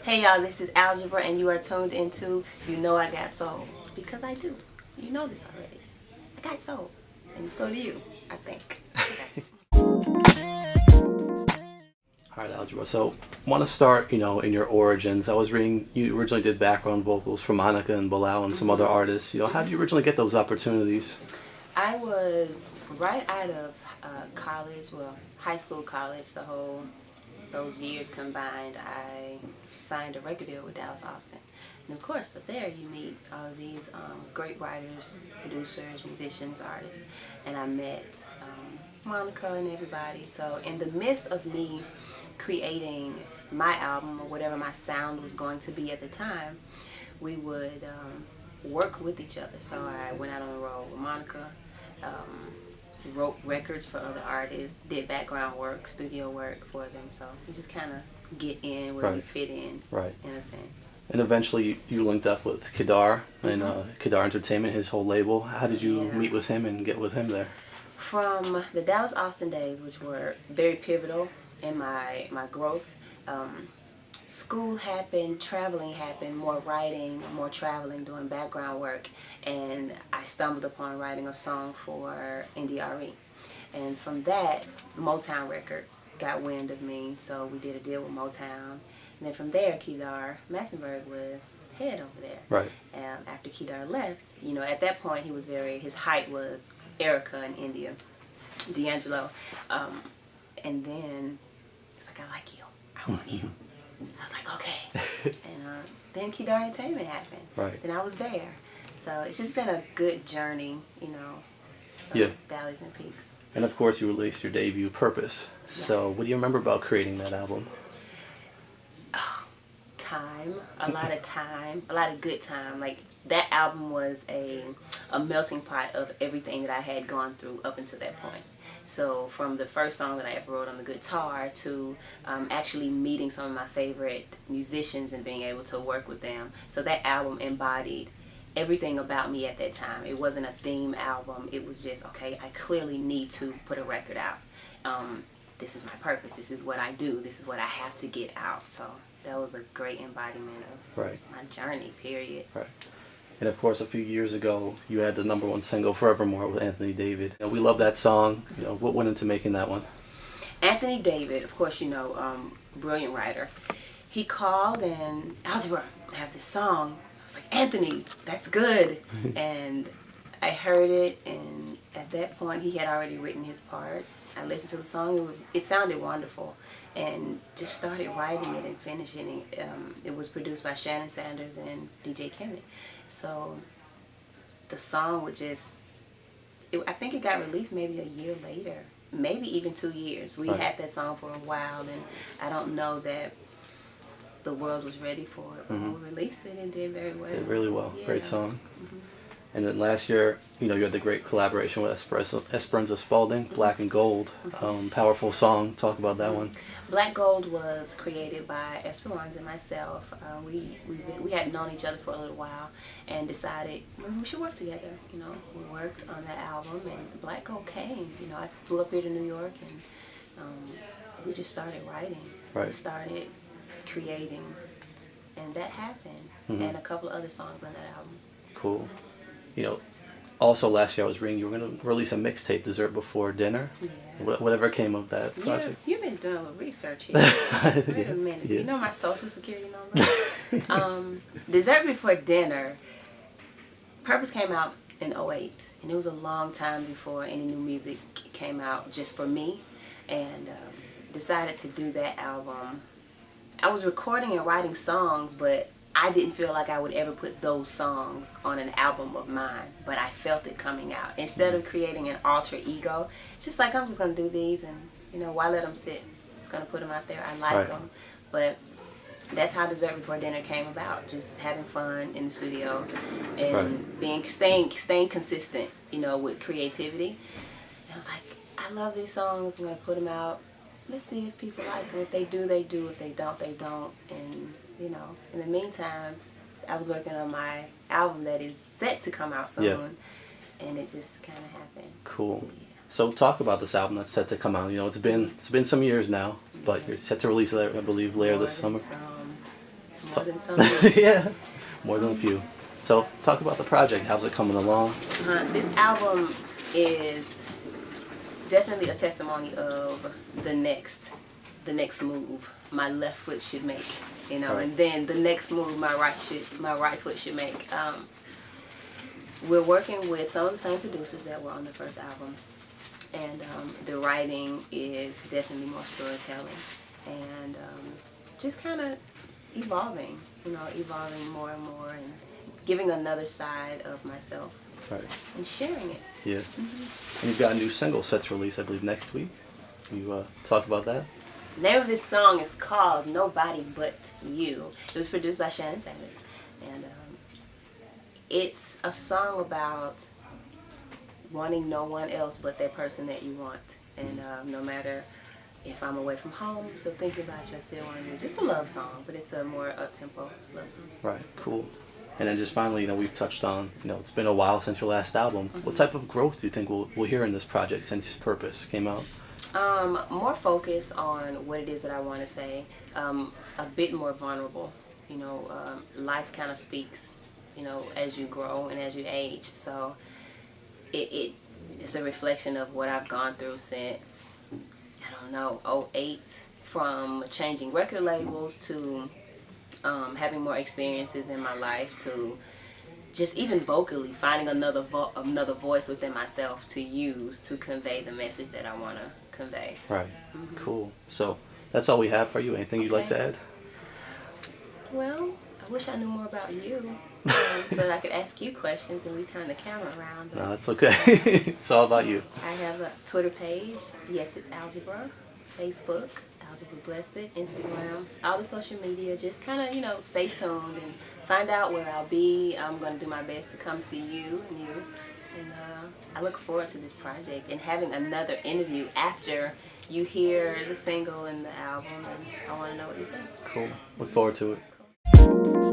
Hey y'all, this is Algebra and you are tuned into You Know I Got Soul. Because I do. You know this already. I got soul. And so do you, I think. Alright, Algebra. So, I want to start, in your origins. I was reading, you originally did background vocals for Monica and Bilal and some other artists. How did you originally get those opportunities? I was right out of college, high school, college, those years combined. I signed a record deal with Dallas Austin. And of course, up there you meet all of these great writers, producers, musicians, artists. And I met Monica and everybody. So in the midst of me creating my album or whatever my sound was going to be at the time, we would work with each other. So I went out on the road with Monica, wrote records for other artists, did background work, studio work for them. So you just kind of get in where you fit in a sense. And eventually you linked up with Kedar and Kabal Entertainment, his whole label. How did you meet with him and get with him there? From the Dallas Austin days, which were very pivotal in my growth, school happened, traveling happened, more writing, more traveling, doing background work, and I stumbled upon writing a song for NDRE. And from that, Motown Records got wind of me, so we did a deal with Motown. And then from there, Kedar Massenberg was head over there. Right. After Kedar left, at that point his height was Erica in India, D'Angelo. And then he's like, I like you, I want you. I was like, okay. And then Kabal Entertainment happened. Right. Then I was there. So it's just been a good journey, valleys and peaks. And of course you released your debut, Purpose. Yeah. So what do you remember about creating that album? Time, a lot of good time. Like, that album was a melting pot of everything that I had gone through up until that point. So from the first song that I ever wrote on the guitar to actually meeting some of my favorite musicians and being able to work with them. So that album embodied everything about me at that time. It wasn't a theme album. It was just, okay, I clearly need to put a record out. This is my purpose. This is what I do. This is what I have to get out. So that was a great embodiment of my journey, period. Right. And of course, a few years ago, you had the #1 single, Forevermore, with Anthony David. We love that song. What went into making that one? Anthony David, of course, brilliant writer. He called and, Algebra, I have this song. I was like, Anthony, that's good. And I heard it, and at that point, he had already written his part. I listened to the song. It sounded wonderful, and just started writing it and finishing it. It was produced by Shannon Sanders and DJ Kennedy. So the song would I think it got released maybe a year later, maybe even 2 years. We had that song for a while, and I don't know that the world was ready for it. But when we released it, it did very well. Did really well. Yeah. Great song. And then last year, you had the great collaboration with Esperanza Spalding, Black and Gold. Powerful song. Talk about that one. Black Gold was created by Esperanza and myself. We had known each other for a little while and decided maybe we should work together. We worked on that album, and Black Gold came. I flew up here to New York, and we just started writing. Right. We started creating, and that happened. And a couple of other songs on that album. Cool. Also last year I was reading you were going to release a mixtape, Dessert Before Dinner. Yeah. Whatever came of that project. You've been doing a little research here. Wait a minute. Yeah. You know my social security number? Dessert Before Dinner, Purpose came out in 2008. And it was a long time before any new music came out just for me. And decided to do that album. I was recording and writing songs, but I didn't feel like I would ever put those songs on an album of mine, but I felt it coming out. Instead of creating an alter ego, it's just like, I'm just going to do these, and, why let them sit? Just going to put them out there. I like them. But that's how Dessert Before Dinner came about, just having fun in the studio and staying consistent, with creativity. And I was like, I love these songs. I'm going to put them out. Let's see if people like them. If they do, they do. If they don't, they don't. And in the meantime, I was working on my album that is set to come out soon, and it just kind of happened. Cool. Yeah. So talk about this album that's set to come out. It's been some years now, but you're set to release it, I believe, later this summer. More than some. Yeah, more than a few. So talk about the project. How's it coming along? This album is definitely a testimony of the next move my left foot should make, you know, Right. and then the next move my right foot should make. We're working with some of the same producers that were on the first album, and the writing is definitely more storytelling and just kind of evolving, you know, evolving more and more and giving another side of myself Right. and sharing it. Yeah. And you've got a new single set to release, I believe, next week. You talk about that? The name of this song is called Nobody But You. It was produced by Shannon Sanders. And it's a song about wanting no one else but that person that you want. And no matter if I'm away from home, still thinking about you, I still want you. Just a love song, but it's a more up-tempo love song. Right, cool. And then just finally, you know, we've touched on, you know, it's been a while since your last album. What type of growth do you think we'll hear in this project since Purpose came out? More focus on what it is that I want to say. A bit more vulnerable. You know, life kind of speaks, you know, as you grow and as you age. So it's a reflection of what I've gone through since, I don't know, '08, from changing record labels to having more experiences in my life to just even vocally finding another voice within myself to use to convey the message that I want to convey. Right. Cool. So that's all we have for you. Anything you'd like to add? Well, I wish I knew more about you so that I could ask you questions and we turn the camera around. But No, that's okay. It's all about you. I have a Twitter page. Yes, it's Algebra. Facebook, Algebra Blessed. Instagram, all the social media. Just kind of, you know, stay tuned and find out where I'll be. I'm going to do my best to come see you. And I look forward to this project and having another interview after you hear the single and the album. And I want to know what you think. Cool. Look forward to it. Cool.